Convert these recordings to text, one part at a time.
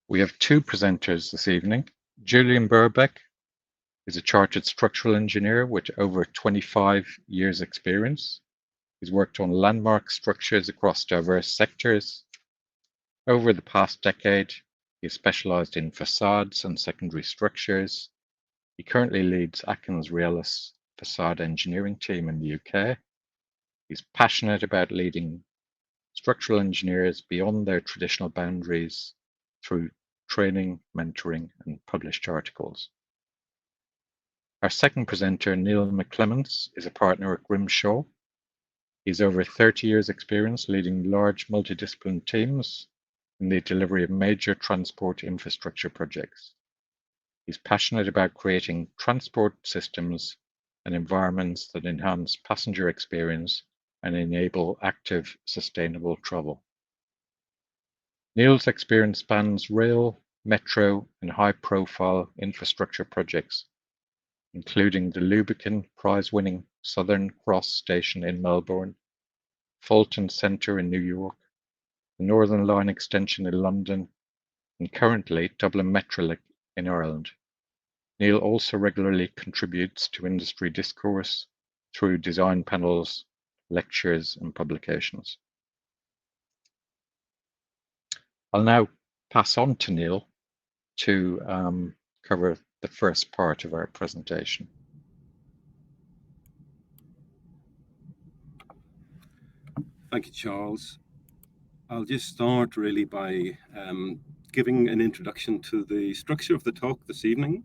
We have two presenters this evening. Julian Burbeck is a chartered structural engineer with over 25 years experience. He's worked on landmark structures across diverse sectors. Over the past decade, he has specialized in facades and secondary structures. He currently leads AtkinsRéalis facade engineering team in the UK. He's passionate about leading structural engineers beyond their traditional boundaries through training, mentoring, and published articles. Our second presenter, Neil McClements, is a partner at Grimshaw. He's over 30 years experience leading large multidisciplinary teams in the delivery of major transport infrastructure projects. He's passionate about creating transport systems and environments that enhance passenger experience and enable active, sustainable travel. Neil's experience spans rail, metro, and high-profile infrastructure projects, including the Luberon Prize-winning Southern Cross Station in Melbourne, Fulton Centre in New York, the Northern Line extension in London, and currently Dublin Metrolink in Ireland. Neil also regularly contributes to industry discourse through design panels, lectures, and publications. I'll now pass on to Neil to cover the first part of our presentation. Thank you, Charles. I'll just start really by giving an introduction to the structure of the talk this evening.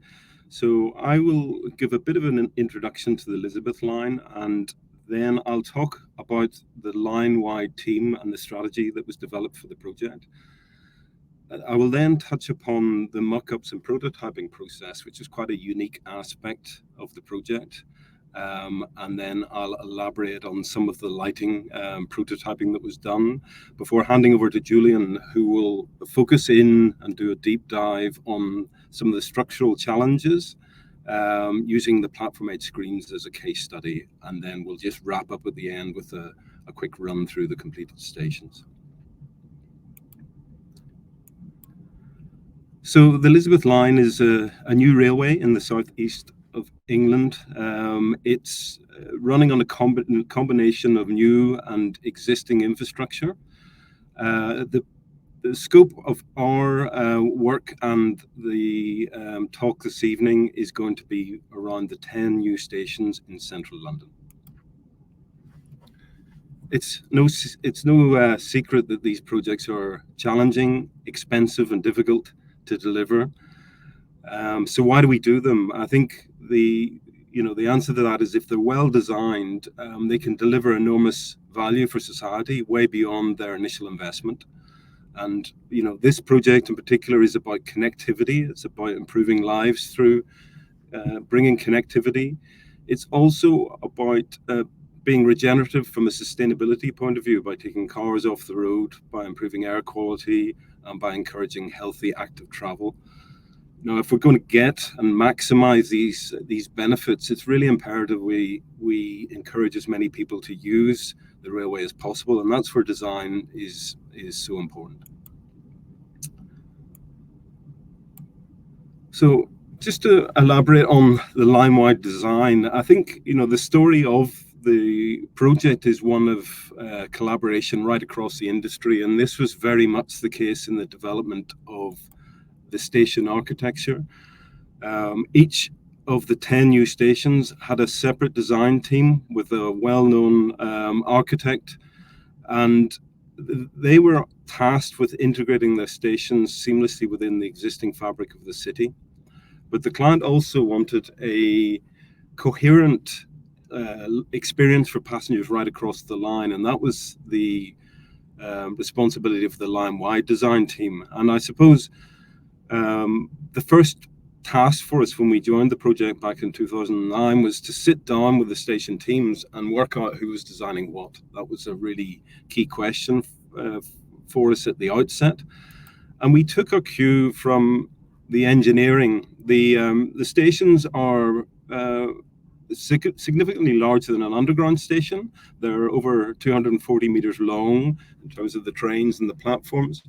So I will give a bit of an introduction to the Elizabeth Line, and then I'll talk about the Linewide team and the strategy that was developed for the project. I will then touch upon the mock-ups and prototyping process, which is quite a unique aspect of the project. And then I'll elaborate on some of the lighting prototyping that was done before handing over to Julian, who will focus in and do a deep dive on some of the structural challenges using the platform edge screens as a case study. And then we'll just wrap up at the end with a quick run through the completed stations. So the Elizabeth Line is a new railway in the southeast of England. It's running on a combination of new and existing infrastructure. The scope of our work and the talk this evening is going to be around the 10 new stations in central London. It's no secret that these projects are challenging, expensive, and difficult to deliver. So why do we do them? I think the answer to that is if they're well designed, they can deliver enormous value for society way beyond their initial investment. And this project in particular is about connectivity. It's about improving lives through bringing connectivity. It's also about being regenerative from a sustainability point of view by taking cars off the road, by improving air quality, and by encouraging healthy, active travel. Now, if we're going to get and maximize these benefits, it's really imperative we encourage as many people to use the railway as possible, and that's where design is so important. So, just to elaborate on the Linewide design, I think the story of the project is one of collaboration right across the industry, and this was very much the case in the development of the station architecture. Each of the 10 new stations had a separate design team with a well-known architect, and they were tasked with integrating the stations seamlessly within the existing fabric of the city. But the client also wanted a coherent experience for passengers right across the line, and that was the responsibility of the Linewide design team. And I suppose the first task for us when we joined the project back in 2009 was to sit down with the station teams and work out who was designing what. That was a really key question for us at the outset. And we took our cue from the engineering. The stations are significantly larger than an underground station. They're over 240 meters long in terms of the trains and the platforms,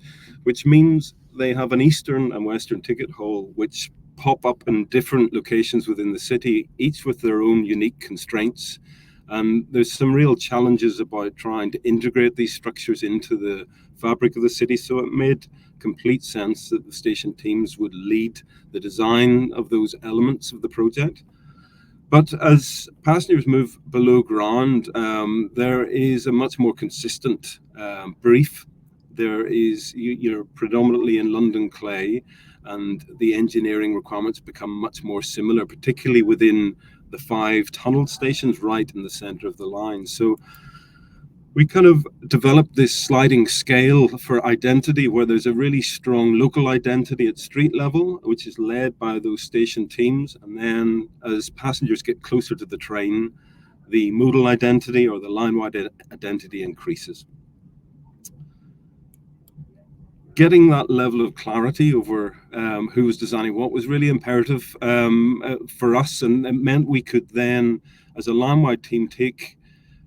which means they have an eastern and western ticket hall, which pop up in different locations within the city, each with their own unique constraints. And there's some real challenges about trying to integrate these structures into the fabric of the city. So it made complete sense that the station teams would lead the design of those elements of the project. But as passengers move below ground, there is a much more consistent brief. You're predominantly in London clay, and the engineering requirements become much more similar, particularly within the 5 tunnel stations right in the center of the line. So we kind of developed this sliding scale for identity, where there's a really strong local identity at street level, which is led by those station teams. And then as passengers get closer to the train, the modal identity or the line-wide identity increases. Getting that level of clarity over who was designing what was really imperative for us, and it meant we could then, as a line-wide team, take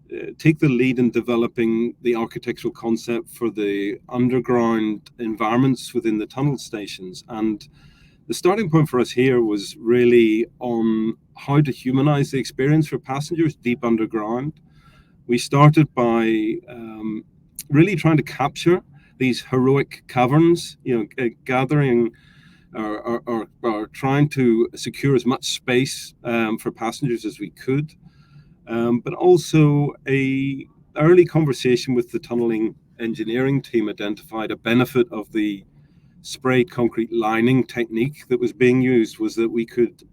the lead in developing the architectural concept for the underground environments within the tunnel stations. And the starting point for us here was really on how to humanize the experience for passengers deep underground. We started by really trying to capture these heroic caverns, gathering or trying to secure as much space for passengers as we could. But also a early conversation with the tunneling engineering team identified a benefit of the spray concrete lining technique that was being used, was that we could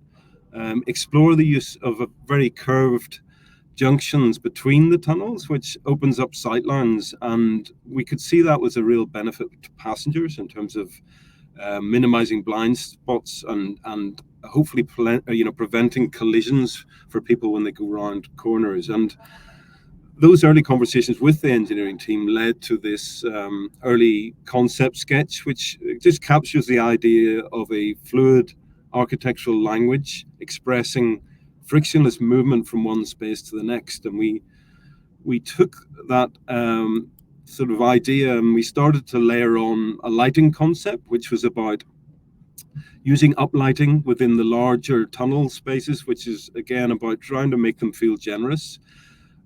explore the use of a very curved junctions between the tunnels, which opens up sightlines, and we could see that was a real benefit to passengers in terms of minimizing blind spots and hopefully preventing collisions for people when they go around corners. And those early conversations with the engineering team led to this early concept sketch, which just captures the idea of a fluid architectural language expressing frictionless movement from one space to the next. And we took that sort of idea and we started to layer on a lighting concept, which was about using uplighting within the larger tunnel spaces, which is again about trying to make them feel generous,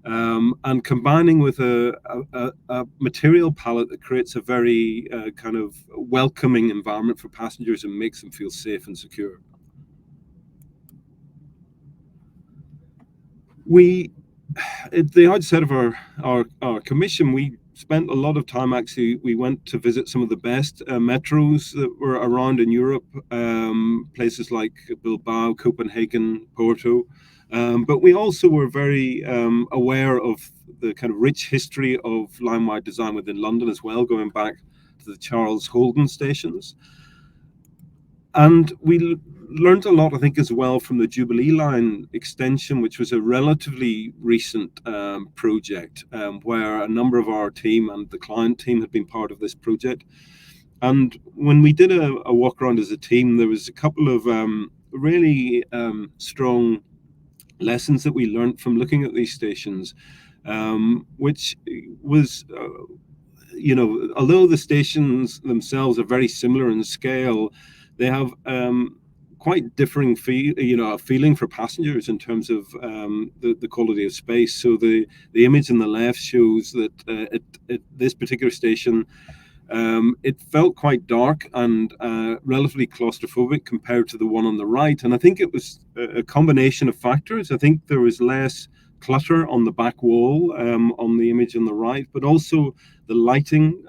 and combining with a material palette that creates a very kind of welcoming environment for passengers and makes them feel safe and secure. At the outset of our commission, we spent a lot of time. Actually, we went to visit some of the best metros that were around in Europe, places like Bilbao, Copenhagen, Porto. But we also were very aware of the kind of rich history of line-wide design within London as well, going back to the Charles Holden stations. And we learned a lot, I think, as well from the Jubilee Line extension, which was a relatively recent project, where a number of our team and the client team had been part of this project. And when we did a walk around as a team, there was a couple of really strong lessons that we learned from looking at these stations, which was, although the stations themselves are very similar in scale, they have quite differing feeling for passengers in terms of the quality of space. So the image on the left shows that at this particular station, it felt quite dark and relatively claustrophobic compared to the one on the right. And I think it was a combination of factors. I think there was less clutter on the back wall on the image on the right, but also the lighting,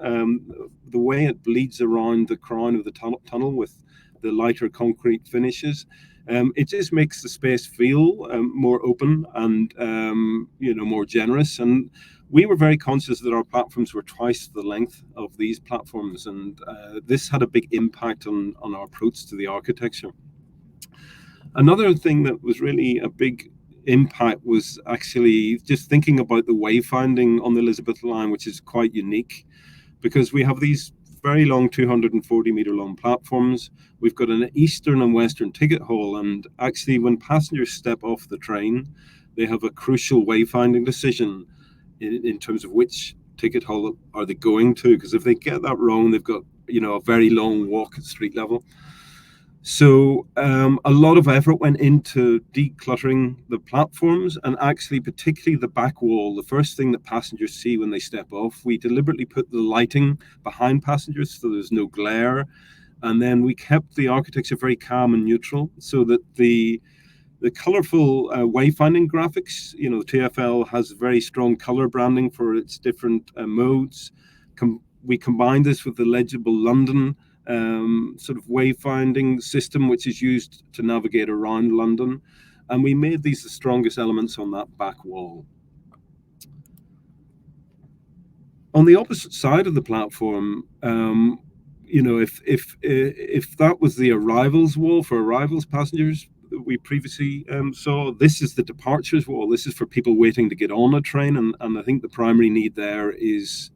the way it bleeds around the crown of the tunnel with the lighter concrete finishes. It just makes the space feel more open and more generous. And we were very conscious that our platforms were twice the length of these platforms, and this had a big impact on our approach to the architecture. Another thing that was really a big impact was actually just thinking about the wayfinding on the Elizabeth line, which is quite unique because we have these very long 240-meter long platforms. We've got an eastern and western ticket hall, and actually when passengers step off the train, they have a crucial wayfinding decision in terms of which ticket hall are they going to, because if they get that wrong, they've got a very long walk at street level. So a lot of effort went into decluttering the platforms, and actually particularly the back wall, the first thing that passengers see when they step off. We deliberately put the lighting behind passengers so there's no glare, and then we kept the architecture very calm and neutral so that the colorful wayfinding graphics, TfL has very strong color branding for its different modes. We combined this with the legible London sort of wayfinding system, which is used to navigate around London. And we made these the strongest elements on that back wall. On the opposite side of the platform, if that was the arrivals wall for arrivals passengers that we previously saw, this is the departures wall. This is for people waiting to get on a train, and I think the primary need there is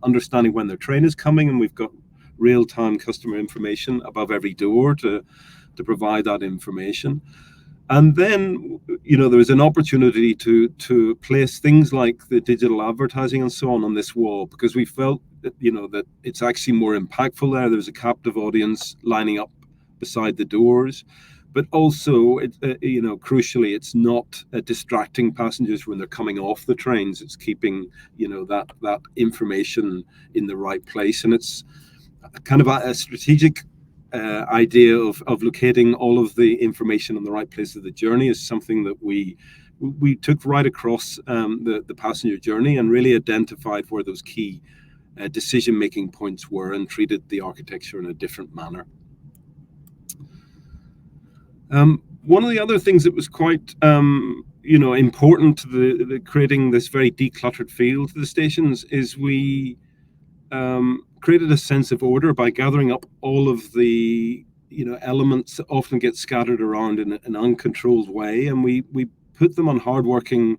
understanding when their train is coming, and we've got real-time customer information above every door to provide that information. And then, there was an opportunity to place things like the digital advertising and so on this wall, because we felt that, that it's actually more impactful there. There's a captive audience lining up beside the doors, but also, crucially, it's not distracting passengers when they're coming off the trains. It's keeping, that information in the right place, and it's kind of a strategic idea of locating all of the information in the right place of the journey is something that we took right across the passenger journey, and really identified where those key decision-making points were, and treated the architecture in a different manner. One of the other things that was quite important to the creating this very decluttered feel to the stations is we created a sense of order by gathering up all of the elements that often get scattered around in an uncontrolled way, and we put them on hardworking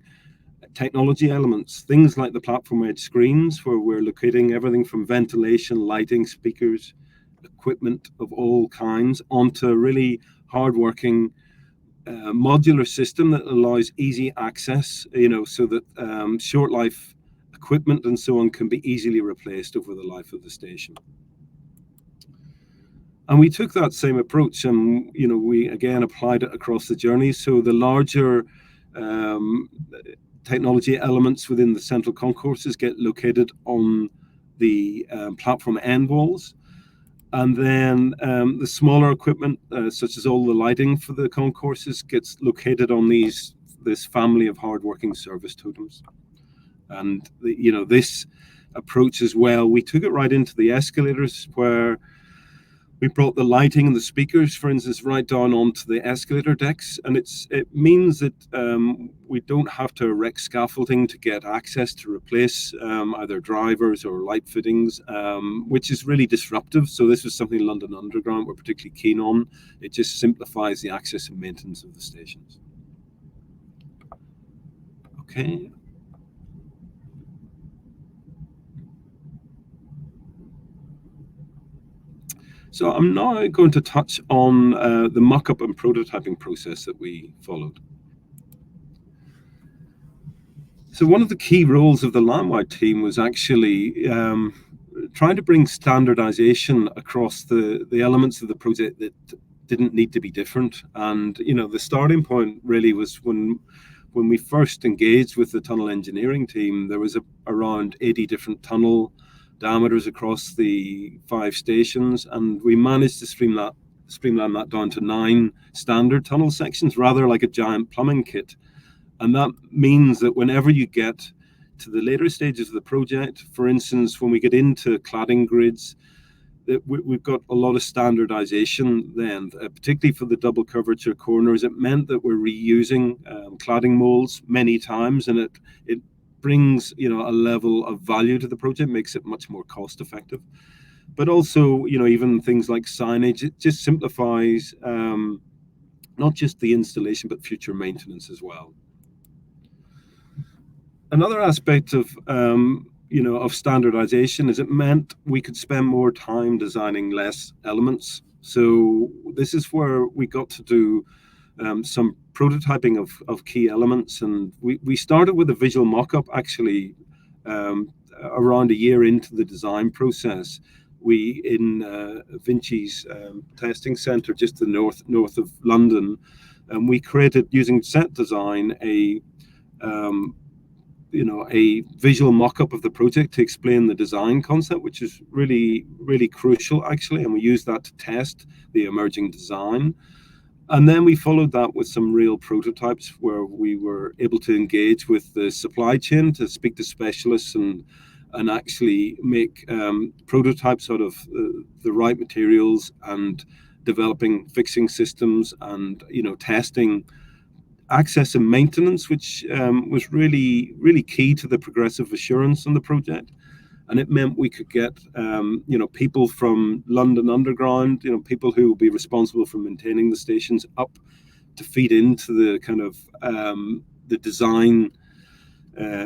technology elements, things like the platform edge screens, where we're locating everything from ventilation, lighting, speakers, equipment of all kinds, onto a really hardworking modular system that allows easy access, so that short life equipment and so on can be easily replaced over the life of the station. And we took that same approach, and we again applied it across the journey. So the larger technology elements within the central concourses get located on the platform end walls, and then the smaller equipment, such as all the lighting for the concourses, gets located on this family of hardworking service totems. And this approach as well, we took it right into the escalators, where we brought the lighting and the speakers, for instance, right down onto the escalator decks. And it means that we don't have to erect scaffolding to get access to replace either drivers or light fittings, which is really disruptive. So this was something London Underground were particularly keen on. It just simplifies the access and maintenance of the stations. Okay. So I'm now going to touch on the mock-up and prototyping process that we followed. So one of the key roles of the Linewide team was actually trying to bring standardization across the elements of the project that didn't need to be different. And the starting point really was when we first engaged with the tunnel engineering team. There was around 80 different tunnel diameters across the 5 stations, and we managed to streamline that down to 9 standard tunnel sections, rather like a giant plumbing kit. And that means that whenever you get to the later stages of the project, for instance, when we get into cladding grids, we've got a lot of standardization then, particularly for the double curvature corners. It meant that we're reusing cladding molds many times, and it brings a level of value to the project, makes it much more cost effective. But also, even things like signage, it just simplifies not just the installation but future maintenance as well. Another aspect of standardization is it meant we could spend more time designing less elements. So this is where we got to do some prototyping of key elements, and we started with a visual mock-up actually around a year into the design process, we in Vinci's testing centre, just the north of London, and we created, using set design, um, a visual mock-up of the project to explain the design concept, which is really, really crucial actually, and we used that to test the emerging design. And then we followed that with some real prototypes where we were able to engage with the supply chain to speak to specialists and actually make prototypes out of the right materials, and developing fixing systems, and testing access and maintenance, which was really, really key to the progressive assurance on the project. And it meant we could get people from London Underground, people who will be responsible for maintaining the stations, up to feed into the kind of the design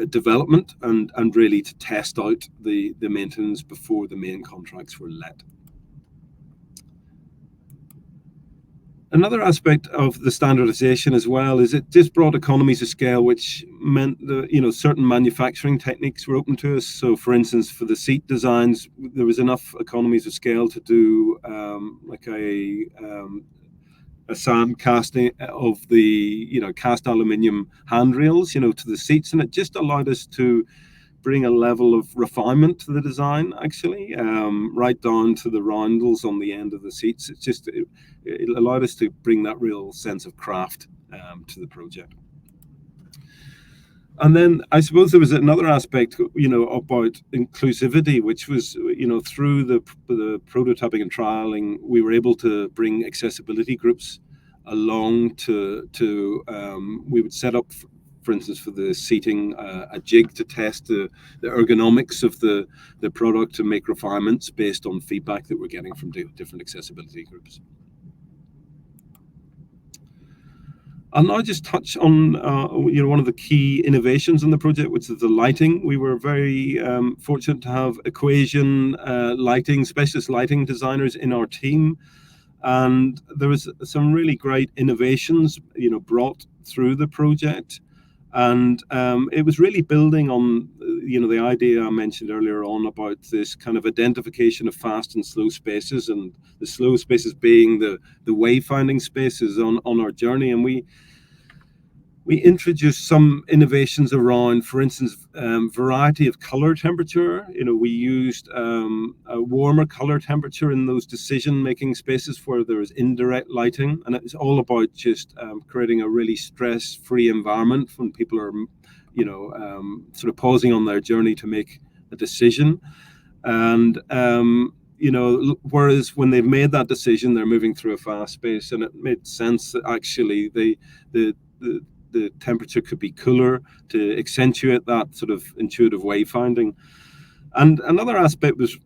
development, and really to test out the maintenance before the main contracts were let. Another aspect of the standardization as well is it just brought economies of scale, which meant that certain manufacturing techniques were open to us. So, for instance, for the seat designs, there was enough economies of scale to do like a sand casting of the cast aluminium handrails to the seats, and it just allowed us to bring a level of refinement to the design, actually, right down to the roundels on the end of the seats. It allowed us to bring that real sense of craft to the project. And then I suppose there was another aspect, about inclusivity, which was, through the prototyping and trialing, we were able to bring accessibility groups along we would set up, for instance, for the seating, a jig to test the ergonomics of the product, to make refinements based on feedback that we're getting from different accessibility groups. I'll now just touch on one of the key innovations in the project, which is the lighting. We were very fortunate to have Equation lighting, specialist lighting designers in our team, and there was some really great innovations brought through the project. And it was really building on the idea I mentioned earlier on about this kind of identification of fast and slow spaces, and the slow spaces being the wayfinding spaces on our journey. And we introduced some innovations around, for instance, variety of color temperature. We used a warmer color temperature in those decision-making spaces where there is indirect lighting, and it's all about just creating a really stress-free environment when people are, sort of pausing on their journey to make a decision. And whereas when they've made that decision, they're moving through a fast space, and it made sense that actually the temperature could be cooler to accentuate that sort of intuitive wayfinding. And another aspect was,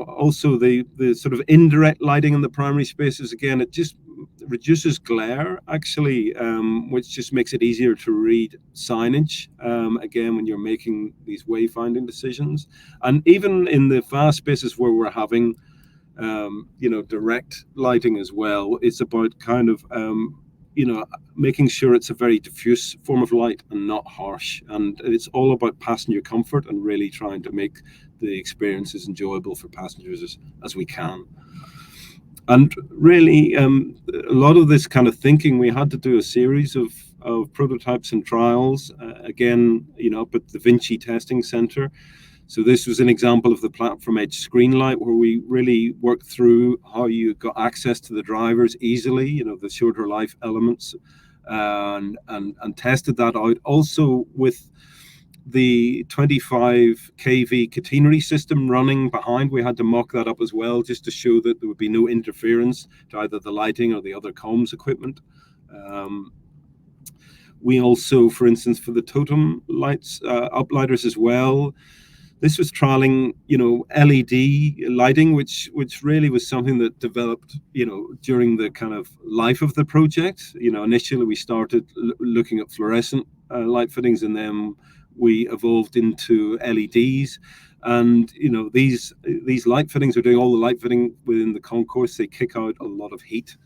also the sort of indirect lighting in the primary spaces. Again, it just reduces glare, actually, which just makes it easier to read signage, again, when you're making these wayfinding decisions. And even in the fast spaces where we're having, direct lighting as well, it's about kind of, making sure it's a very diffuse form of light and not harsh. And it's all about passenger comfort and really trying to make the experience as enjoyable for passengers as we can. And really, a lot of this kind of thinking, we had to do a series of prototypes and trials, again, up at the Vinci Testing Centre. So this was an example of the platform edge screen light, where we really worked through how you got access to the drivers easily, the shorter life elements, and tested that out. Also with the 25 kV catenary system running behind, we had to mock that up as well, just to show that there would be no interference to either the lighting or the other comms equipment. We also, for instance, for the totem lights, uplighters as well, this was trialing, LED lighting, which really was something that developed, during the kind of life of the project. Initially we started looking at fluorescent light fittings, and then we evolved into LEDs. And these light fittings are doing all the light fitting within the concourse. They kick out a lot of heat.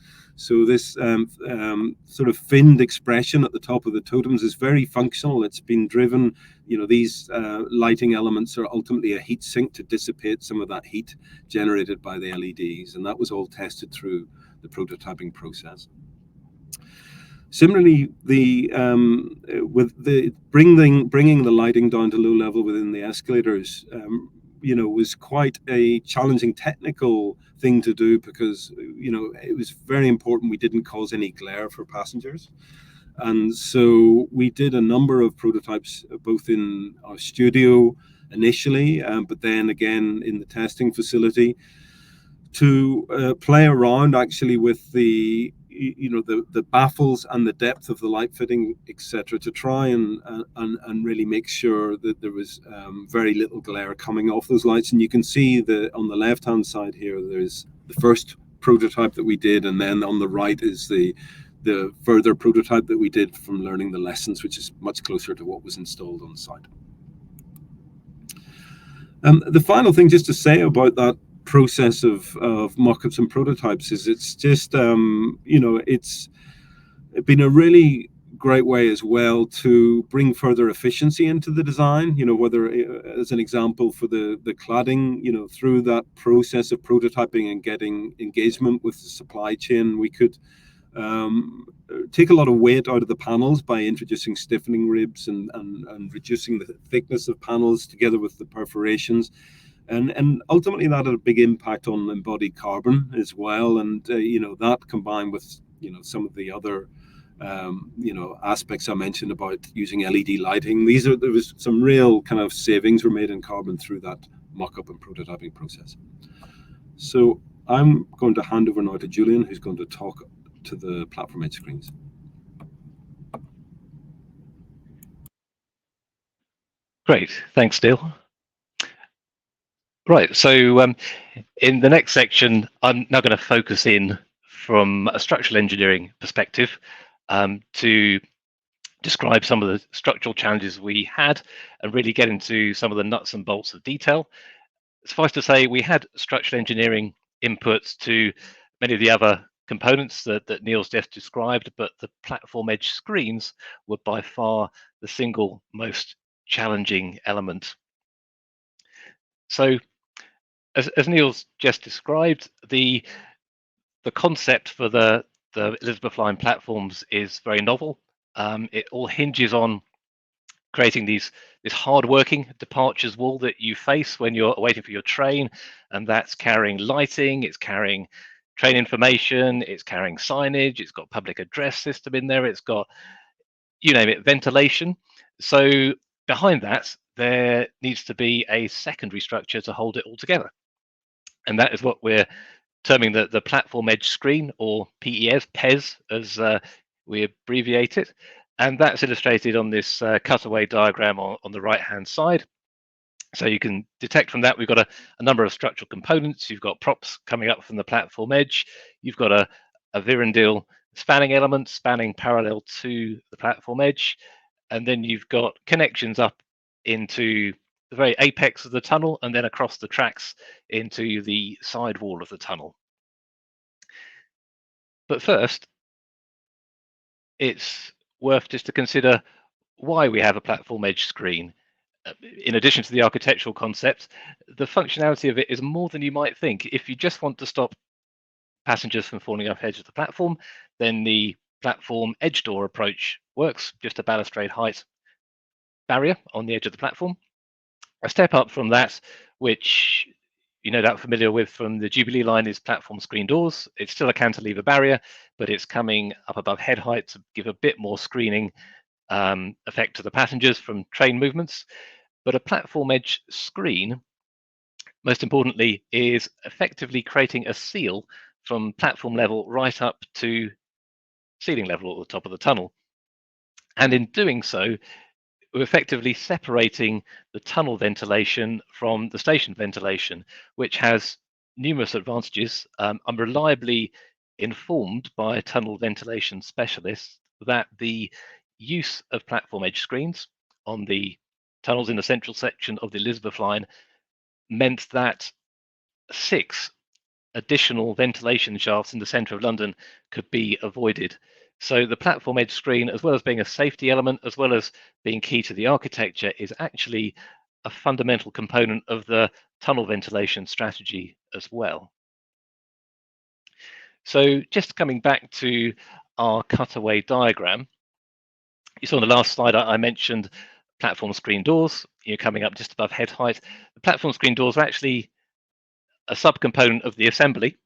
So this sort of finned expression at the top of the totems is very functional. It's been driven, these lighting elements are ultimately a heat sink to dissipate some of that heat generated by the LEDs, and that was all tested through the prototyping process. Similarly, with the bringing the lighting down to low level within the escalators, was quite a challenging technical thing to do, because it was very important we didn't cause any glare for passengers. And so we did a number of prototypes, both in our studio initially, but then again in the testing facility, to play around actually with the baffles and the depth of the light fitting, etc., to try and really make sure that there was very little glare coming off those lights. And you can see on the left hand side here, there's the first prototype that we did, and then on the right is the further prototype that we did from learning the lessons, which is much closer to what was installed on site. The final thing just to say about that process of mock-ups and prototypes is it's just it's been a really great way as well to bring further efficiency into the design, whether as an example for the cladding, through that process of prototyping and getting engagement with the supply chain, we could take a lot of weight out of the panels by introducing stiffening ribs and reducing the thickness of panels together with the perforations. And ultimately that had a big impact on embodied carbon as well. And, that combined with, some of the other, aspects I mentioned about using LED lighting, there was some real kind of savings were made in carbon through that mock-up and prototyping process. So I'm going to hand over now to Julian, who's going to talk to the platform edge screens. Great, thanks, Neil. Right, so in the next section, I'm now going to focus in from a structural engineering perspective to describe some of the structural challenges we had and really get into some of the nuts and bolts of detail. Suffice to say, we had structural engineering inputs to many of the other components that Neil's just described, but the platform edge screens were by far the single most challenging element. So, as Neil's just described, the concept for the Elizabeth Line platforms is very novel. It all hinges on creating this hard-working departures wall that you face when you're waiting for your train, and that's carrying lighting, it's carrying train information, it's carrying signage, it's got public address system in there, it's got, you name it, ventilation. So behind that, there needs to be a secondary structure to hold it all together. And that is what we're terming the platform edge screen, or PES, as we abbreviate it. And that's illustrated on this cutaway diagram on the right-hand side. So you can detect from that we've got a number of structural components. You've got props coming up from the platform edge. You've got a Virindale spanning element spanning parallel to the platform edge. And then you've got connections up into the very apex of the tunnel and then across the tracks into the side wall of the tunnel. But first, it's worth just to consider why we have a platform edge screen. In addition to the architectural concept, the functionality of it is more than you might think. If you just want to stop passengers from falling off the edge of the platform, then the platform edge door approach works, just a balustrade height barrier on the edge of the platform. A step up from that, which you're no doubt familiar with from the Jubilee line, is platform screen doors. It's still a cantilever barrier, but it's coming up above head height to give a bit more screening effect to the passengers from train movements. But a platform edge screen, most importantly, is effectively creating a seal from platform level right up to ceiling level at the top of the tunnel. And in doing so, we're effectively separating the tunnel ventilation from the station ventilation, which has numerous advantages. I'm reliably informed by tunnel ventilation specialists that the use of platform edge screens on the tunnels in the central section of the Elizabeth line meant that 6 additional ventilation shafts in the centre of London could be avoided. So the platform edge screen, as well as being a safety element, as well as being key to the architecture, is actually a fundamental component of the tunnel ventilation strategy as well. So just coming back to our cutaway diagram, you saw on the last slide I mentioned platform screen doors, coming up just above head height. The platform screen doors are actually a subcomponent of the assembly.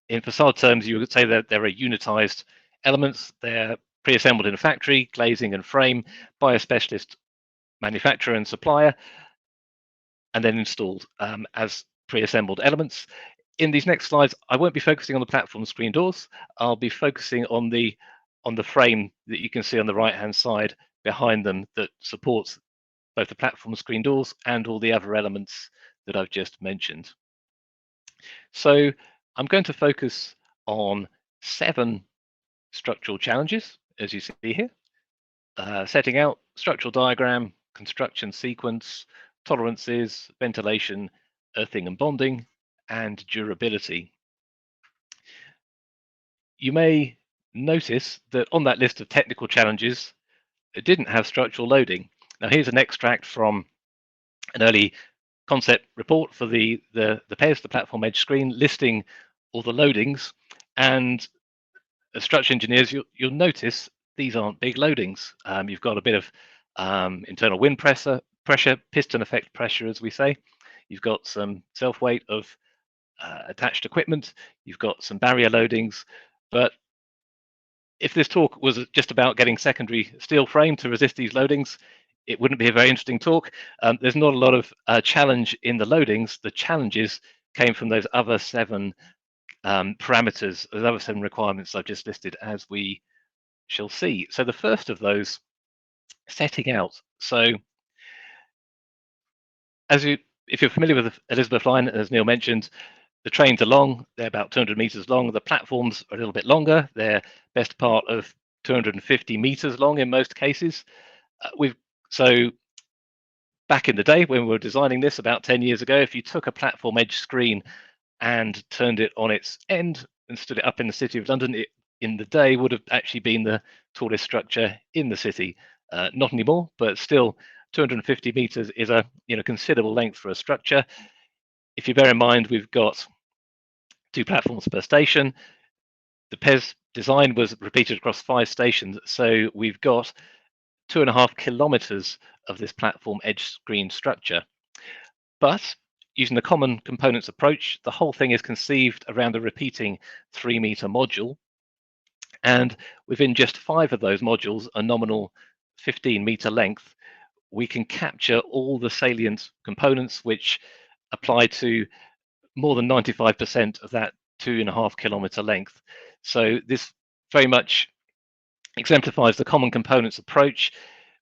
In facade terms, you would say that they're unitized elements. They're pre-assembled in a factory, glazing and frame by a specialist manufacturer and supplier, and then installed as pre-assembled elements. In these next slides, I won't be focusing on the platform screen doors. I'll be focusing on the frame that you can see on the right-hand side behind them that supports both the platform screen doors and all the other elements that I've just mentioned. So I'm going to focus on 7 structural challenges, as you see here. Setting out structural diagram, construction sequence, tolerances, ventilation, earthing and bonding, and durability. You may notice that on that list of technical challenges, it didn't have structural loading. Now here's an extract from an early concept report for the PES, the platform edge screen, listing all the loadings. And as structural engineers, you'll notice these aren't big loadings. You've got a bit of internal wind pressure, piston effect pressure, as we say. You've got some self-weight of attached equipment. You've got some barrier loadings. But if this talk was just about getting secondary steel frame to resist these loadings, it wouldn't be a very interesting talk. There's not a lot of challenge in the loadings. The challenges came from those other 7 parameters, those other 7 requirements I've just listed, as we shall see. So the first of those, setting out. So if you're familiar with Elizabeth Line, as Neil mentioned, the trains are long. They're about 200 meters long. The platforms are a little bit longer. They're best part of 250 meters long in most cases. So back in the day when we were designing this about 10 years ago, if you took a platform edge screen and turned it on its end and stood it up in the city of London, it in the day would have actually been the tallest structure in the city. Not anymore, but still 250 meters is a considerable length for a structure. If you bear in mind we've got 2 platforms per station, the PES design was repeated across 5 stations, so we've got 2.5 kilometers of this platform edge screen structure. But using the common components approach, the whole thing is conceived around a repeating 3-meter module. And within just 5 of those modules, a nominal 15-meter length, we can capture all the salient components which apply to more than 95% of that 2.5 kilometer length. So this very much exemplifies the common components approach,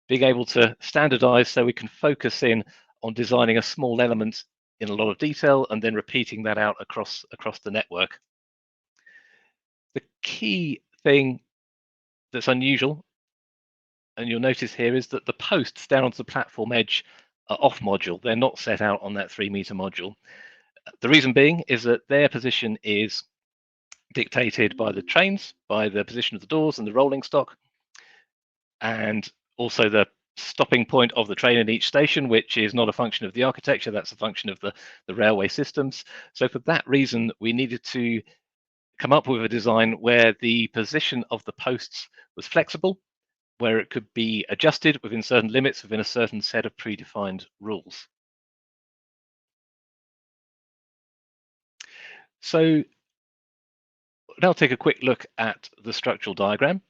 being able to standardize so we can focus in on designing a small element in a lot of detail and then repeating that out across the network. The key thing that's unusual, and you'll notice here, is that the posts down onto the platform edge are off module. They're not set out on that 3-meter module. The reason being is that their position is dictated by the trains, by the position of the doors and the rolling stock, and also the stopping point of the train in each station, which is not a function of the architecture, that's a function of the railway systems. So for that reason, we needed to come up with a design where the position of the posts was flexible, where it could be adjusted within certain limits, within a certain set of predefined rules. So now take a quick look at the structural diagram.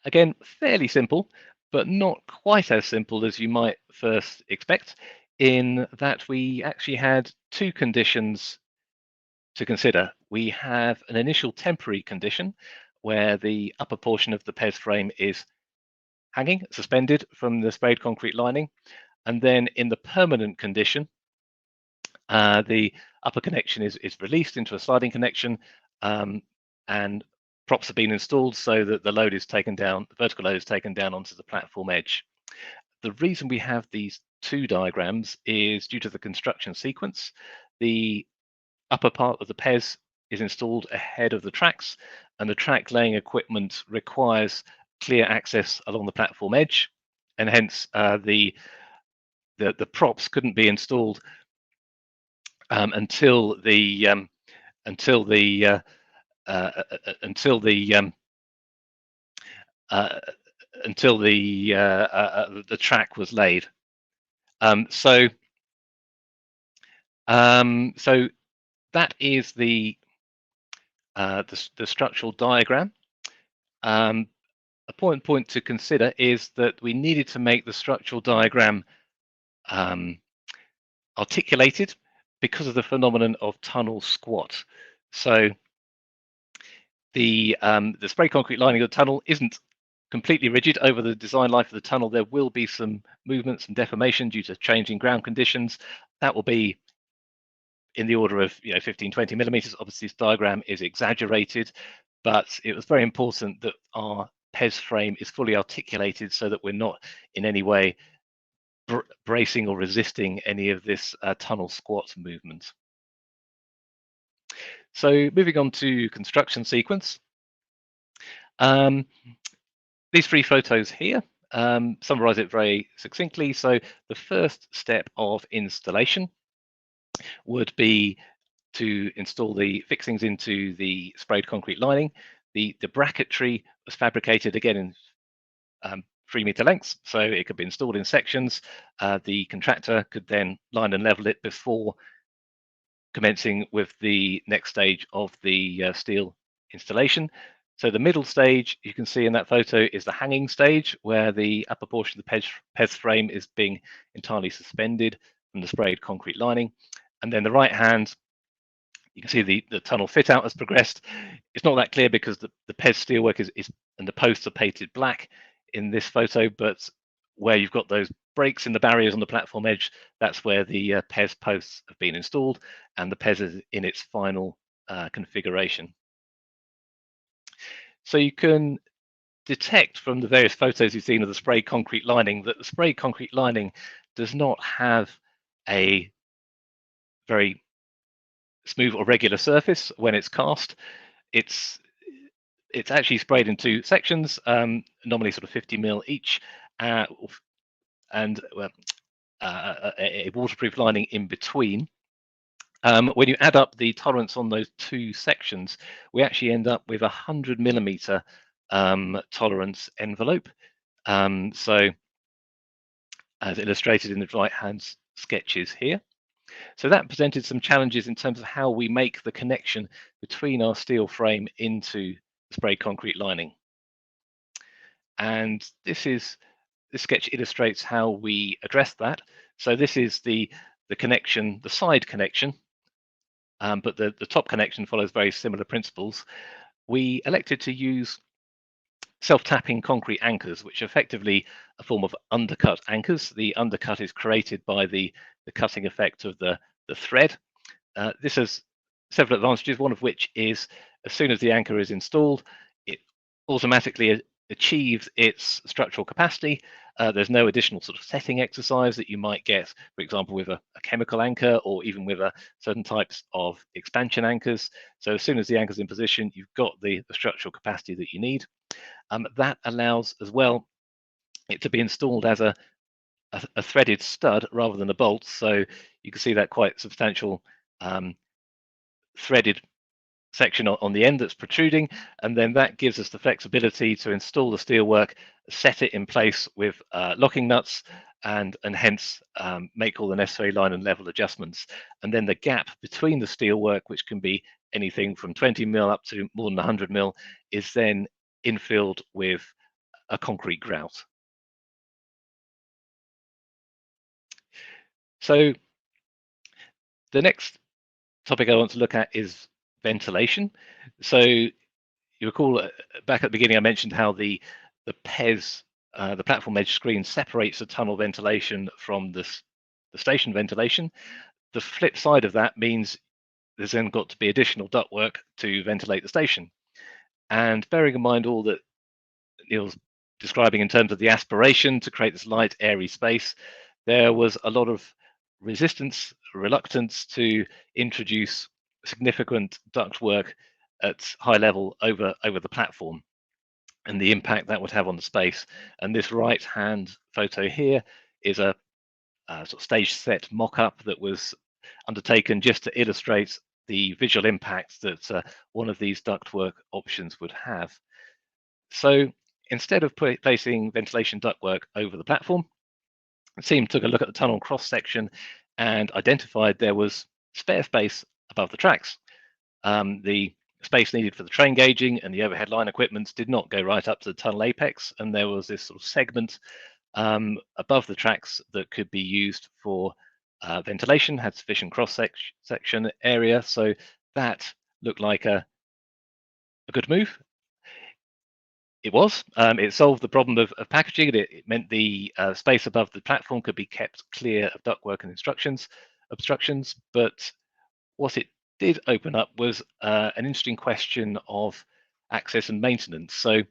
Again, fairly simple, but not quite as simple as you might first expect, in that we actually had 2 conditions to consider. We have an initial temporary condition where the upper portion of the PES frame is hanging, suspended from the sprayed concrete lining. And then in the permanent condition, the upper connection is released into a sliding connection, and props have been installed so that the load is taken down, the vertical load is taken down onto the platform edge. The reason we have these 2 diagrams is due to the construction sequence. The upper part of the PES is installed ahead of the tracks, and the track laying equipment requires clear access along the platform edge, and hence the props couldn't be installed until the until the until the the track was laid. So that is the structural diagram. A point to consider is that we needed to make the structural diagram articulated because of the phenomenon of tunnel squat. So the spray concrete lining of the tunnel isn't completely rigid over the design life of the tunnel. There will be some movements and deformation due to changing ground conditions. That will be in the order of 15-20 millimeters. Obviously, this diagram is exaggerated, but it was very important that our PES frame is fully articulated so that we're not in any way bracing or resisting any of this tunnel squat movement. So moving on to construction sequence. These three photos here summarize it very succinctly. So the first step of installation would be to install the fixings into the sprayed concrete lining. The bracketry was fabricated again in 3-meter lengths, so it could be installed in sections. The contractor could then line and level it before commencing with the next stage of the steel installation. So the middle stage you can see in that photo is the hanging stage, where the upper portion of the PES frame is being entirely suspended from the sprayed concrete lining. And then the right hand, you can see the tunnel fit out has progressed. It's not that clear because the PES steelwork is and the posts are painted black in this photo, but where you've got those breaks in the barriers on the platform edge, that's where the PES posts have been installed, and the PES is in its final configuration. So you can detect from the various photos you've seen of the sprayed concrete lining that the sprayed concrete lining does not have a very smooth or regular surface when it's cast. It's actually sprayed in two sections, normally sort of 50 mil each, and a waterproof lining in between. When you add up the tolerance on those two sections, we actually end up with 100 millimeter tolerance envelope. So as illustrated in the right hand sketches here. So that presented some challenges in terms of how we make the connection between our steel frame into the sprayed concrete lining. And this sketch illustrates how we address that. So this is the connection, the side connection, but the top connection follows very similar principles. We elected to use self-tapping concrete anchors, which are effectively a form of undercut anchors. The undercut is created by the cutting effect of the thread. This has several advantages, one of which is as soon as the anchor is installed, it automatically achieves its structural capacity. There's no additional sort of setting exercise that you might get, for example, with a chemical anchor or even with certain types of expansion anchors. So as soon as the anchor's in position, you've got the structural capacity that you need. That allows as well it to be installed as a threaded stud rather than a bolt. So you can see that quite substantial threaded section on the end that's protruding, and then that gives us the flexibility to install the steelwork, set it in place with locking nuts, and hence make all the necessary line and level adjustments. And then the gap between the steelwork, which can be anything from 20 mil up to more than 100 mil, is then infilled with a concrete grout. So the next topic I want to look at is ventilation. So you recall back at the beginning I mentioned how the PES, the platform edge screen, separates the tunnel ventilation from the station ventilation. The flip side of that means there's then got to be additional ductwork to ventilate the station. And bearing in mind all that Neil's describing in terms of the aspiration to create this light, airy space, there was a lot of resistance, reluctance to introduce significant ductwork at high level over the platform, and the impact that would have on the space. And this right-hand photo here is a sort of stage set mock-up that was undertaken just to illustrate the visual impact that one of these ductwork options would have. So instead of placing ventilation ductwork over the platform, the team took a look at the tunnel cross-section and identified there was spare space above the tracks. The space needed for the train gauging and the overhead line equipment did not go right up to the tunnel apex, and there was this sort of segment above the tracks that could be used for ventilation, had sufficient cross-section area, so that looked like a good move. It was. It solved the problem of packaging. It meant the space above the platform could be kept clear of ductwork and obstructions. But what it did open up was an interesting question of access and maintenance. So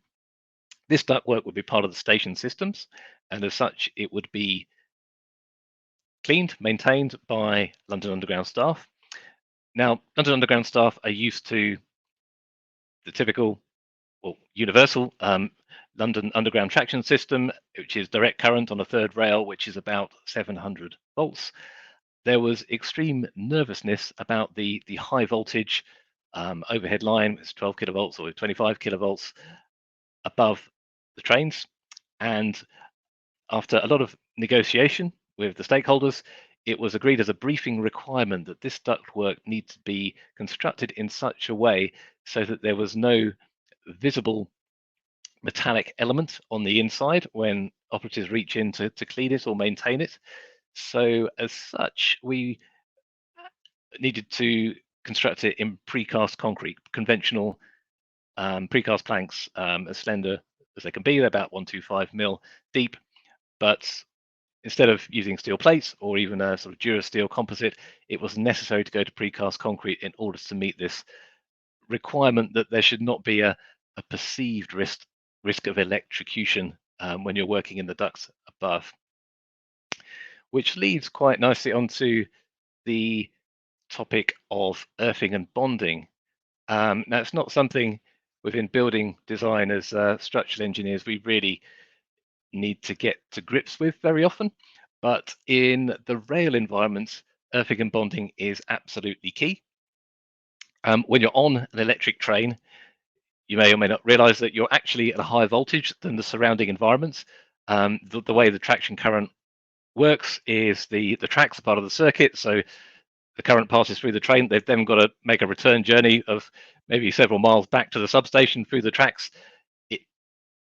this ductwork would be part of the station systems, and as such, it would be cleaned, maintained by London Underground staff. Now, London Underground staff are used to the typical, well, universal London Underground traction system, which is direct current on a third rail, which is about 700 volts. There was extreme nervousness about the high voltage overhead line, it's 12 kilovolts or 25 kilovolts above the trains. And after a lot of negotiation with the stakeholders, it was agreed as a briefing requirement that this ductwork needs to be constructed in such a way so that there was no visible metallic element on the inside when operatives reach in to clean it or maintain it. So as such, we needed to construct it in precast concrete, conventional precast planks, as slender as they can be. They're about 125 mil deep, but instead of using steel plates or even a sort of Durasteel composite, it was necessary to go to precast concrete in order to meet this requirement that there should not be a perceived risk of electrocution when you're working in the ducts above. Which leads quite nicely onto the topic of earthing and bonding. Now, it's not something within building design as structural engineers we really need to get to grips with very often, but in the rail environment, earthing and bonding is absolutely key. When you're on an electric train, you may or may not realize that you're actually at a higher voltage than the surrounding environments. The way the traction current works is the tracks are part of the circuit, so the current passes through the train. They've then got to make a return journey of maybe several miles back to the substation through the tracks.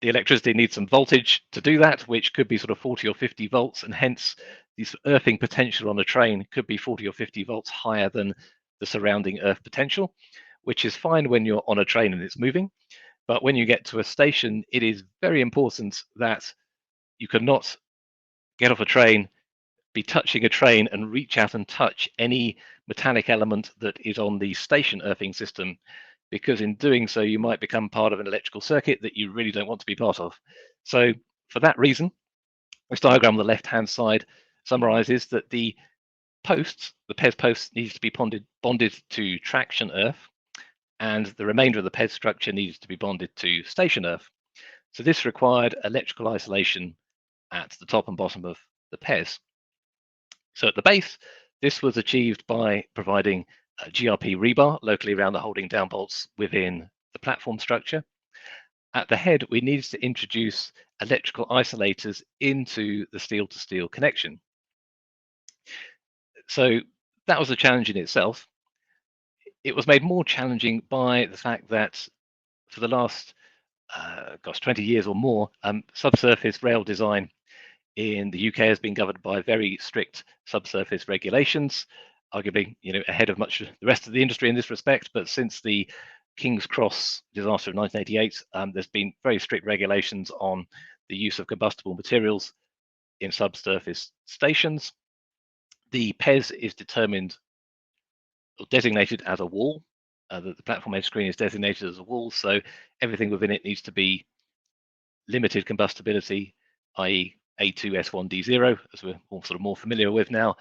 The electricity needs some voltage to do that, which could be sort of 40 or 50 volts, and hence the earthing potential on a train could be 40 or 50 volts higher than the surrounding earth potential, which is fine when you're on a train and it's moving. But when you get to a station, it is very important that you cannot get off a train, be touching a train and reach out and touch any metallic element that is on the station earthing system, because in doing so you might become part of an electrical circuit that you really don't want to be part of. So for that reason, this diagram on the left hand side summarizes that the posts, the PES posts, needs to be bonded to traction earth, and the remainder of the PES structure needs to be bonded to station earth. So this required electrical isolation at the top and bottom of the PES. So at the base, this was achieved by providing a GRP rebar locally around the holding down bolts within the platform structure. At the head, we needed to introduce electrical isolators into the steel-to-steel connection. So that was a challenge in itself. It was made more challenging by the fact that for the last 20 years or more, subsurface rail design in the UK has been governed by very strict subsurface regulations, arguably, ahead of much of the rest of the industry in this respect. But since the King's Cross disaster of 1988, there's been very strict regulations on the use of combustible materials in subsurface stations. The PES is determined or designated as a wall. The platform edge screen is designated as a wall, so everything within it needs to be limited combustibility, i.e. A2S1D0, as we're all sort of more familiar with now.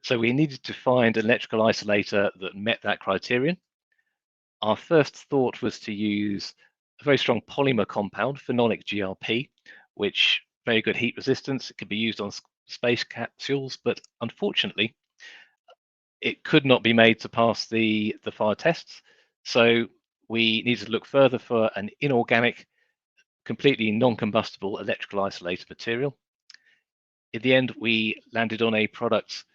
So we needed to find an electrical isolator that met that criterion. Our first thought was to use a very strong polymer compound, phenolic GRP, which very good heat resistance. It could be used on space capsules, but unfortunately, it could not be made to pass the fire tests. So we needed to look further for an inorganic, completely non-combustible electrical isolator material. In the end, we landed on a product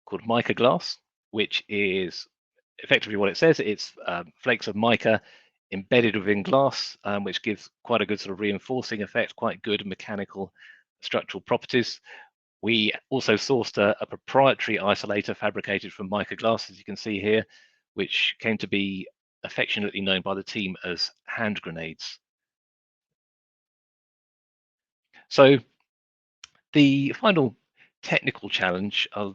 called mica glass, which is effectively what it says. It's flakes of mica embedded within glass, which gives quite a good sort of reinforcing effect, quite good mechanical structural properties. We also sourced a proprietary isolator fabricated from mica glass, as you can see here, which came to be affectionately known by the team as hand grenades. So the final technical challenge I'd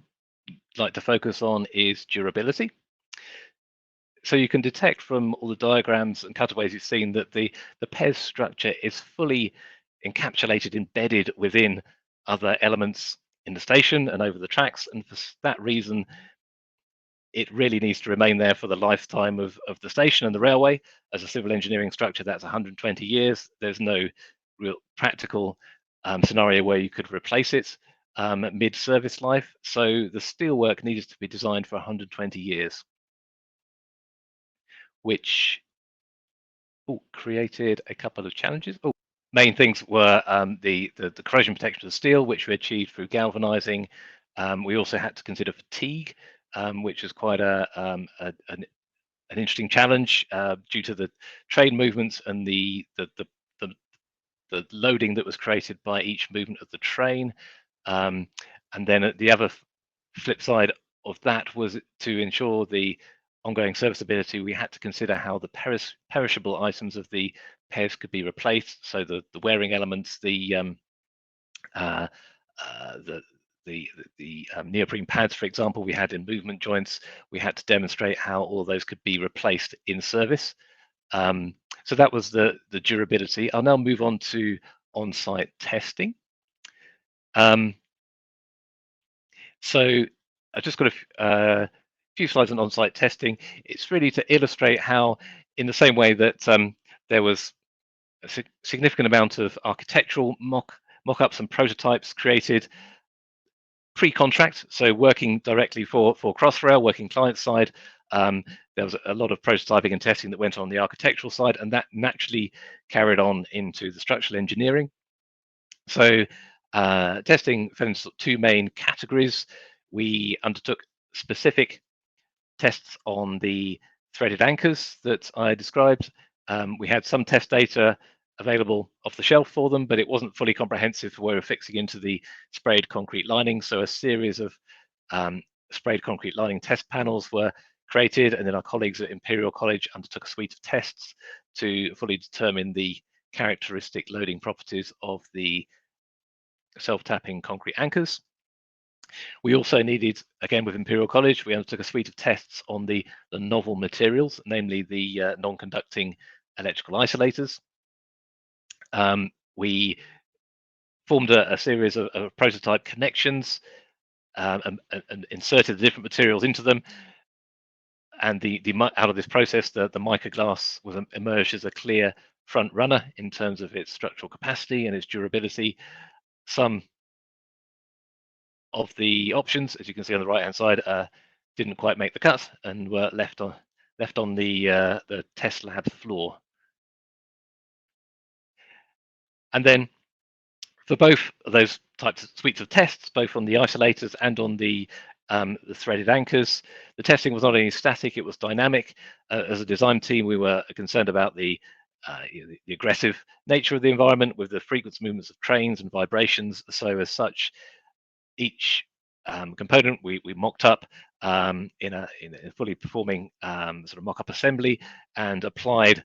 like to focus on is durability. So you can detect from all the diagrams and cutaways you've seen that the PES structure is fully encapsulated, embedded within other elements in the station and over the tracks. And for that reason, it really needs to remain there for the lifetime of the station and the railway. As a civil engineering structure, that's 120 years. There's no real practical scenario where you could replace it mid-service life. So the steelwork needed to be designed for 120 years, which created a couple of challenges. Main things were the corrosion protection of the steel, which we achieved through galvanizing. We also had to consider fatigue, which was quite an interesting challenge due to the train movements and the loading that was created by each movement of the train. And then the other flip side of that was to ensure the ongoing serviceability. We had to consider how the perishable items of the PES could be replaced. So the wearing elements, the neoprene pads, for example, we had in movement joints. We had to demonstrate how all those could be replaced in service. So that was the durability. I'll now move on to on-site testing. So I've just got a few slides on on-site testing. It's really to illustrate how, in the same way that there was a significant amount of architectural mock-ups and prototypes created pre-contract, so working directly for Crossrail, working client side, there was a lot of prototyping and testing that went on the architectural side, and that naturally carried on into the structural engineering. So testing fell into two main categories. We undertook specific tests on the threaded anchors that I described. We had some test data available off the shelf for them, but it wasn't fully comprehensive for where we're fixing into the sprayed concrete lining. So a series of sprayed concrete lining test panels were created, and then our colleagues at Imperial College undertook a suite of tests to fully determine the characteristic loading properties of the self-tapping concrete anchors. We also needed, again with Imperial College, we undertook a suite of tests on the novel materials, namely the non-conducting electrical isolators. We formed a series of prototype connections and inserted the different materials into them. And out of this process, the mica glass was emerged as a clear front runner in terms of its structural capacity and its durability. Some of the options, as you can see on the right hand side, didn't quite make the cut and were left on the test lab floor. And then for both of those types of suites of tests, both on the isolators and on the threaded anchors, the testing was not only static, it was dynamic. As a design team, we were concerned about the aggressive nature of the environment with the frequent movements of trains and vibrations. So as such, each component we mocked up in a fully performing sort of mock-up assembly and applied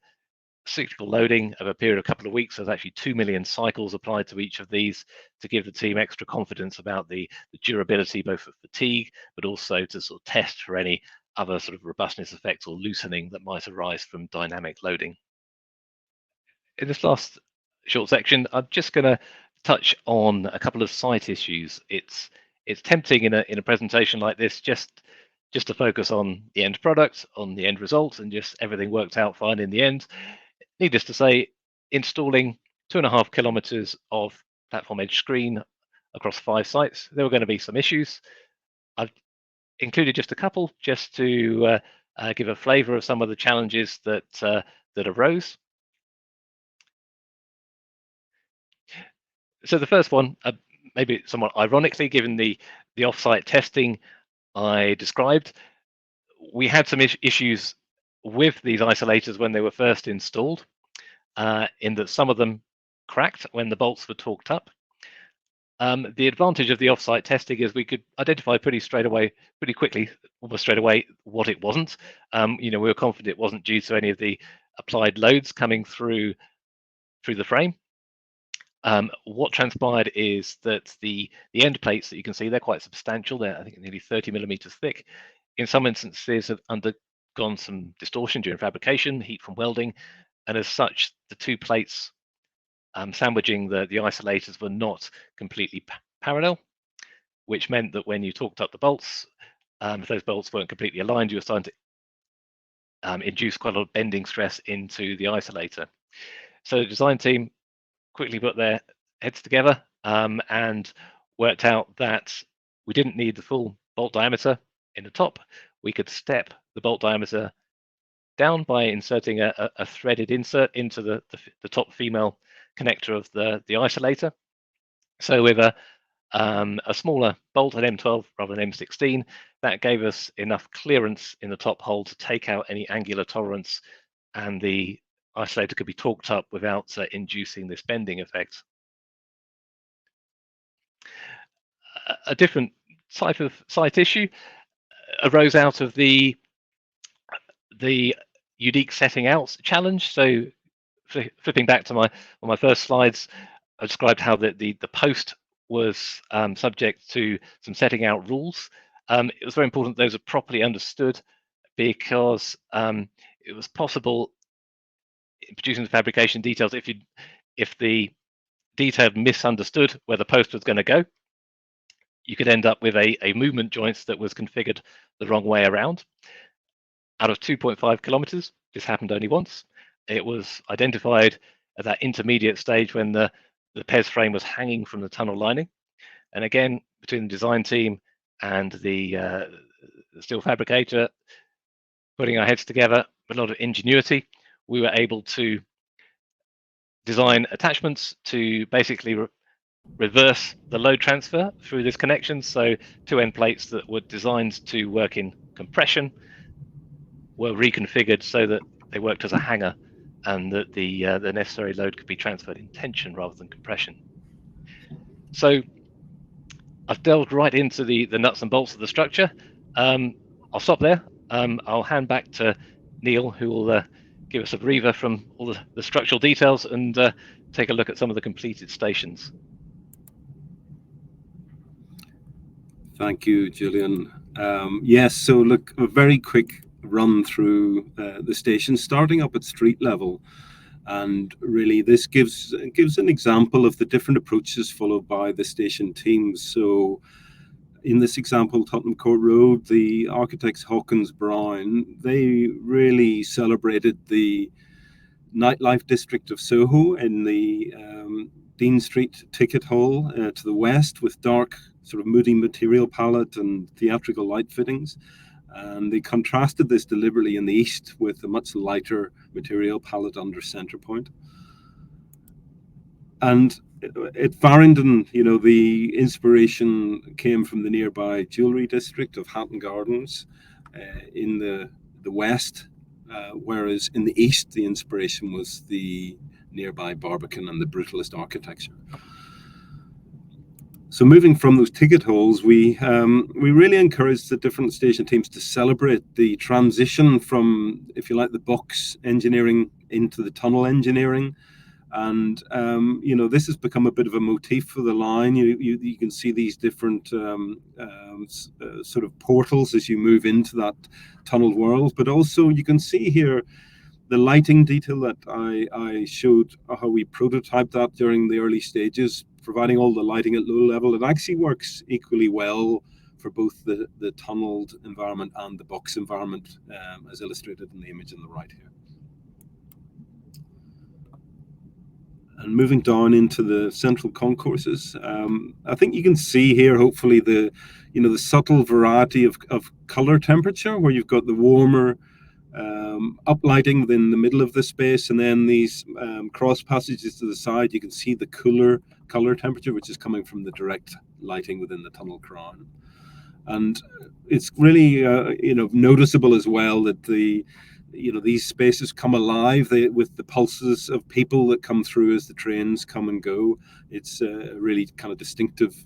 cyclical loading of a period of a couple of weeks. There's actually 2 million cycles applied to each of these to give the team extra confidence about the durability, both of fatigue, but also to sort of test for any other sort of robustness effects or loosening that might arise from dynamic loading. In this last short section, I'm just going to touch on a couple of site issues. It's it's tempting in a presentation like this just to focus on the end product, on the end result, and just everything worked out fine in the end. Needless to say, installing 2.5 kilometers of platform edge screen across 5 sites, there were going to be some issues. I've included just a couple just to give a flavor of some of the challenges that arose. So the first one, maybe somewhat ironically, given the off-site testing I described, we had some issues with these isolators when they were first installed, in that some of them cracked when the bolts were torqued up. The advantage of the off-site testing is we could identify pretty quickly, almost straight away, what it wasn't. We were confident it wasn't due to any of the applied loads coming through the frame. What transpired is that the end plates that you can see, they're quite substantial. They're, I think, nearly 30 millimeters thick. In some instances, have undergone some distortion during fabrication, heat from welding, and as such, the 2 plates sandwiching the isolators were not completely parallel, which meant that when you torqued up the bolts, if those bolts weren't completely aligned, you were starting to induce quite a lot of bending stress into the isolator. So the design team quickly put their heads together and worked out that we didn't need the full bolt diameter in the top. We could step the bolt diameter down by inserting a threaded insert into the top female connector of the isolator. So with a smaller bolt, an M12 rather than M16, that gave us enough clearance in the top hole to take out any angular tolerance, and the isolator could be torqued up without inducing this bending effect. A different type of site issue arose out of the unique setting out challenge. So flipping back to my first slides, I described how the post was subject to some setting out rules. It was very important those are properly understood, because it was possible in producing the fabrication details, if the detail misunderstood where the post was going to go, you could end up with a movement joint that was configured the wrong way around. Out of 2.5 kilometers, this happened only once. It was identified at that intermediate stage when the PES frame was hanging from the tunnel lining. And again, between the design team and the steel fabricator, putting our heads together with a lot of ingenuity, we were able to design attachments to basically reverse the load transfer through this connection. So 2 end plates that were designed to work in compression were reconfigured so that they worked as a hanger, and that the necessary load could be transferred in tension rather than compression. So I've delved right into the nuts and bolts of the structure. I'll stop there. I'll hand back to Neil, who will give us a breather from all the structural details and take a look at some of the completed stations. Thank you, Julian. Yes, so look, a very quick run through the station, starting up at street level. And really, this gives an example of the different approaches followed by the station teams. So in this example, Tottenham Court Road, the architects Hawkins Brown, they really celebrated the nightlife district of Soho in the Dean Street ticket hall to the west, with dark, sort of moody material palette and theatrical light fittings. And they contrasted this deliberately in the east with a much lighter material palette under center point. And at Farringdon, the inspiration came from the nearby jewelry district of Hatton Gardens in the west, whereas in the east, the inspiration was the nearby Barbican and the brutalist architecture. So moving from those ticket halls, we really encouraged the different station teams to celebrate the transition from, if you like, the box engineering into the tunnel engineering. And, this has become a bit of a motif for the line. You can see these different sort of portals as you move into that tunnel world. But also you can see here the lighting detail that I showed, how we prototyped that during the early stages, providing all the lighting at low level. It actually works equally well for both the tunneled environment and the box environment, as illustrated in the image on the right here. And moving down into the central concourses, I think you can see here, hopefully, the subtle variety of color temperature, where you've got the warmer uplighting within the middle of the space, and then these cross passages to the side. You can see the cooler color temperature, which is coming from the direct lighting within the tunnel crown. And it's really noticeable as well that these spaces come alive with the pulses of people that come through as the trains come and go. It's a really kind of distinctive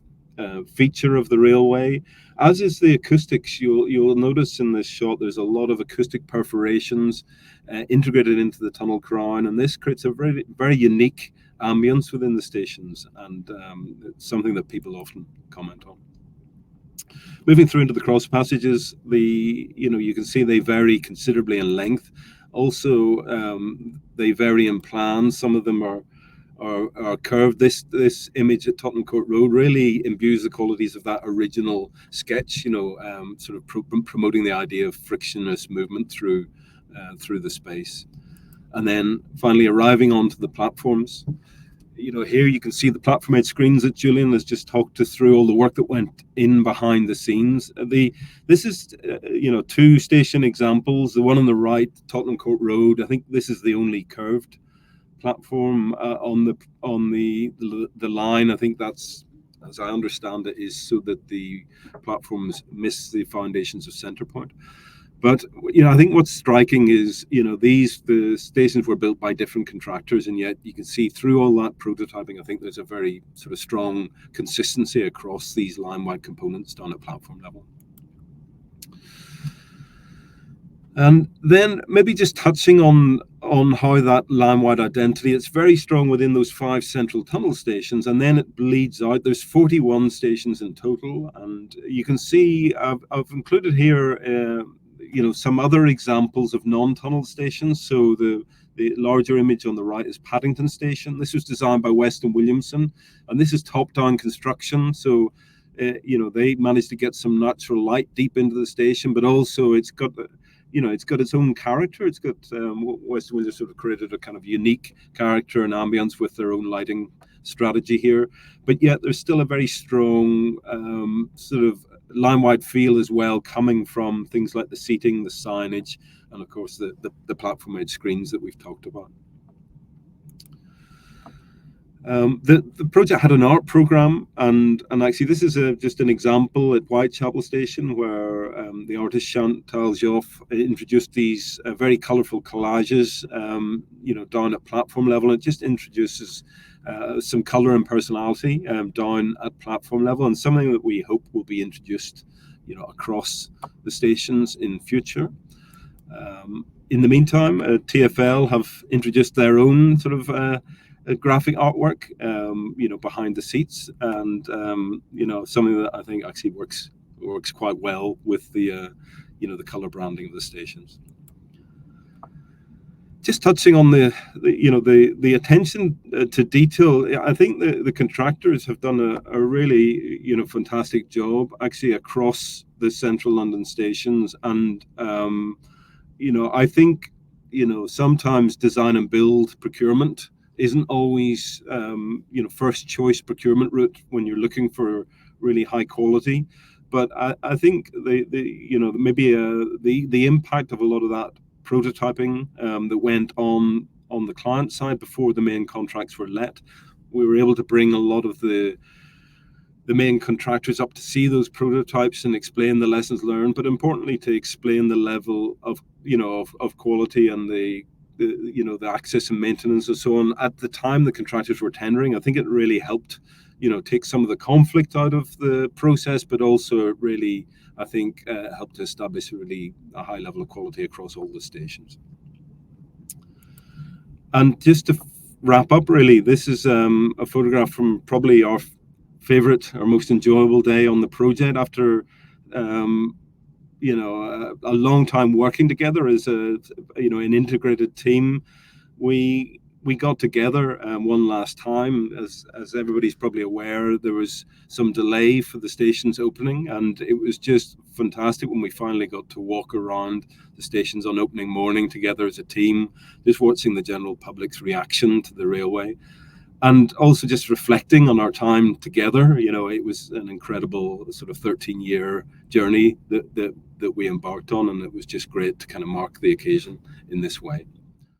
feature of the railway, as is the acoustics. You'll notice in this shot there's a lot of acoustic perforations integrated into the tunnel crown, and this creates a very, very unique ambience within the stations, and it's something that people often comment on. Moving through into the cross passages, you can see they vary considerably in length. Also, they vary in plan. Some of them are curved. This image at Tottenham Court Road really imbues the qualities of that original sketch, sort of promoting the idea of frictionless movement through the space. And then finally arriving onto the platforms. Here you can see the platform edge screens that Julian has just talked us through, all the work that went in behind the scenes. This is, two station examples. The one on the right, Tottenham Court Road, I think this is the only curved platform on the line. I think that's, as I understand it, is so that the platforms miss the foundations of Centrepoint. But I think what's striking is the stations were built by different contractors, and yet you can see through all that prototyping, I think there's a very sort of strong consistency across these line-wide components down at platform level. And then maybe just touching on how that line-wide identity, it's very strong within those 5 central tunnel stations, and then it bleeds out. There's 41 stations in total, and you can see I've included here some other examples of non-tunnel stations. So the larger image on the right is Paddington Station. This was designed by Weston Williamson, and this is top-down construction. So they managed to get some natural light deep into the station, but also it's got its own character. It's got Weston Williamson sort of created a kind of unique character and ambience with their own lighting strategy here, but yet there's still a very strong sort of line-wide feel as well, coming from things like the seating, the signage, and of course the platform edge screens that we've talked about. The project had an art program, and actually this is just an example at Whitechapel Station, where the artist Chantal Joff introduced these very colourful collages down at platform level. It just introduces some colour and personality down at platform level, and something that we hope will be introduced across the stations in future. In the meantime, TfL have introduced their own sort of graphic artwork behind the seats, and something that I think actually works quite well with the the color branding of the stations. Just touching on the attention to detail, I think the contractors have done a really fantastic job actually across the central London stations, and I think sometimes design and build procurement isn't always first choice procurement route when you're looking for really high quality. But I think maybe the impact of a lot of that prototyping that went on the client side before the main contracts were let, we were able to bring a lot of the main contractors up to see those prototypes and explain the lessons learned, but importantly to explain the level of quality and the access and maintenance and so on. At the time the contractors were tendering, I think it really helped take some of the conflict out of the process, but also it really, I think, helped to establish really a high level of quality across all the stations. And just to wrap up, really, this is a photograph from probably our favorite or most enjoyable day on the project after a long time working together as an integrated team. We we got together one last time. As everybody's probably aware, there was some delay for the station's opening, and it was just fantastic when we finally got to walk around the stations on opening morning together as a team, just watching the general public's reaction to the railway. And also just reflecting on our time together. It was an incredible sort of 13-year journey that we embarked on, and it was just great to kind of mark the occasion in this way.